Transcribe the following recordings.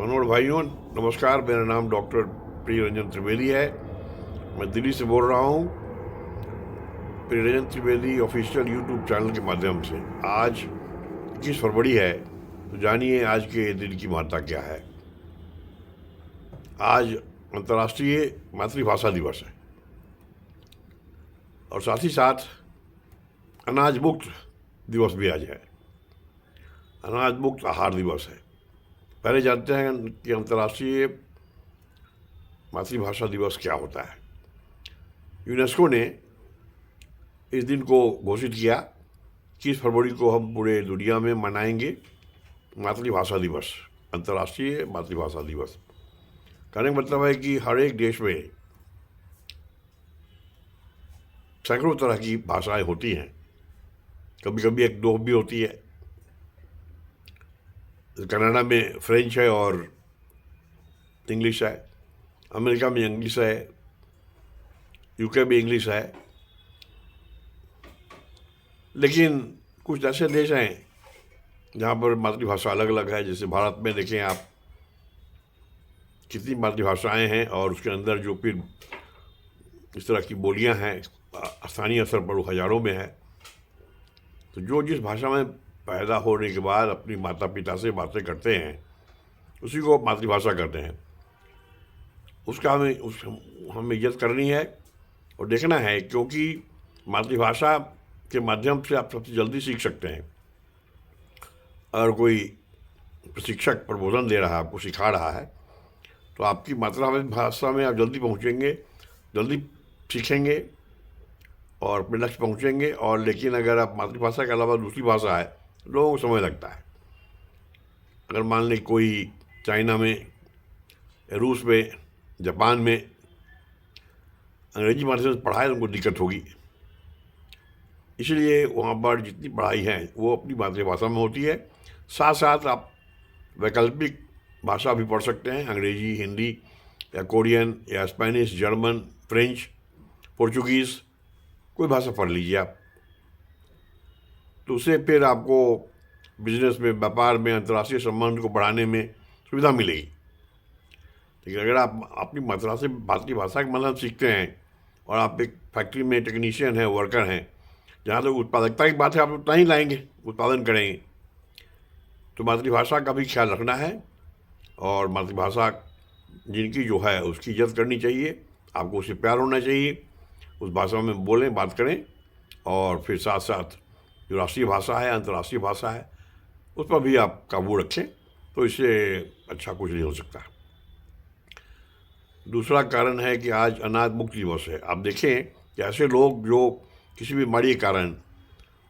मनोहर भाइयों, नमस्कार। मेरा नाम डॉक्टर प्रिय रंजन त्रिवेदी है। मैं दिल्ली से बोल रहा हूँ, प्रिय Ranjan Trivedi official YouTube channel के माध्यम से। आज 21 फरवरी है, तो जानिए आज के दिन की महत्ता क्या है। आज अंतर्राष्ट्रीय मातृभाषा दिवस है और साथ ही साथ अनाज मुक्त दिवस भी आज है। अनाज मुक्त आहार दिवस है। पहले जानते हैं कि अंतर्राष्ट्रीय मातृभाषा दिवस क्या होता है। यूनेस्को ने इस दिन को घोषित किया, 21 फरवरी को हम पूरे दुनिया में मनाएंगे मातृभाषा दिवस, अंतर्राष्ट्रीय मातृभाषा दिवस। कहने का मतलब है कि हर एक देश में सैकड़ों तरह की भाषाएं होती हैं, कभी कभी एक दो भी होती है। कनाडा में फ्रेंच है और इंग्लिश है, अमेरिका में इंग्लिश है, यूके में इंग्लिश है। लेकिन कुछ ऐसे देश हैं जहाँ पर मातृभाषा अलग अलग है। जैसे भारत में देखें आप, कितनी मातृभाषाएं हैं और उसके अंदर जो फिर इस तरह की बोलियां हैं, स्थानीय स्तर पर वो हज़ारों में है। तो जो जिस भाषा में पैदा होने के बाद अपनी माता पिता से बातें करते हैं, उसी को मातृभाषा कहते हैं। उसका हमें इज्जत करनी है और देखना है, क्योंकि मातृभाषा के माध्यम से आप सबसे जल्दी सीख सकते हैं। अगर कोई प्रशिक्षक प्रबोधन दे रहा है, आपको सिखा रहा है, तो आपकी मातृभाषा में आप जल्दी पहुंचेंगे, जल्दी सीखेंगे और अपने लक्ष्य पहुंचेंगे। और लेकिन अगर आप मातृभाषा के अलावा दूसरी भाषा है, लोगों को समय लगता है। अगर मान लें कोई चाइना में, रूस में, जापान में अंग्रेजी माध्यम से पढ़ाए तो उनको दिक्कत होगी। इसलिए वहाँ पर जितनी पढ़ाई है वो अपनी मातृभाषा में होती है। साथ साथ आप वैकल्पिक भाषा भी पढ़ सकते हैं, अंग्रेजी, हिंदी या कोरियन या स्पेनिश, जर्मन, फ्रेंच, पोर्चुगीज़, कोई भाषा पढ़ लीजिए आप। तो उससे फिर आपको बिजनेस में, व्यापार में, अंतर्राष्ट्रीय संबंध को बढ़ाने में सुविधा मिलेगी। लेकिन अगर आप अपनी मातृभाषा के मतलब सीखते हैं और आप एक फैक्ट्री में टेक्नीशियन हैं, वर्कर हैं, जहाँ तक उत्पादकता की बात है, आप उतना ही लाएंगे, उत्पादन करेंगे। तो मातृभाषा का भी ख्याल रखना है और मातृभाषा जिनकी जो है उसकी इज्जत करनी चाहिए। आपको उससे प्यार होना चाहिए, उस भाषा में बोलें, बात करें। और फिर साथ साथ जो राष्ट्रीय भाषा है, अंतर्राष्ट्रीय भाषा है, उस पर भी आप काबू रखें। तो इससे अच्छा कुछ नहीं हो सकता। दूसरा कारण है कि आज अनाज मुक्त दिवस है। आप देखें कि ऐसे लोग जो किसी भी बीमारी के कारण,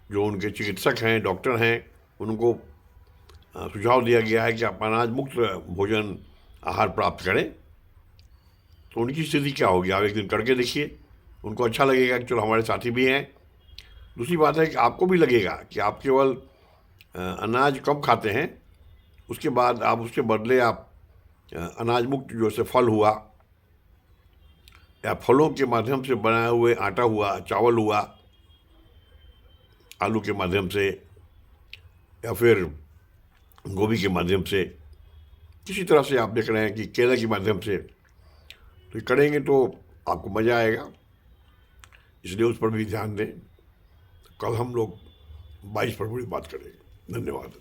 जो उनके चिकित्सक हैं, डॉक्टर हैं, उनको सुझाव दिया गया है कि आप अनाज मुक्त भोजन आहार प्राप्त करें, तो उनकी स्थिति क्या होगी आप एक दिन करके देखिए। उनको अच्छा लगेगा कि चलो हमारे साथी भी हैं। दूसरी बात है कि आपको भी लगेगा कि आप केवल अनाज कम खाते हैं, उसके बाद आप उसके बदले आप अनाज मुक्त जैसे फल हुआ या फलों के माध्यम से बनाए हुए आटा हुआ, चावल हुआ, आलू के माध्यम से या फिर गोभी के माध्यम से, किसी तरह से आप देख रहे हैं कि केले के माध्यम से, तो करेंगे तो आपको मज़ा आएगा। इसलिए उस पर भी ध्यान दें। कल हम लोग 22 फरवरी बात करेंगे। धन्यवाद।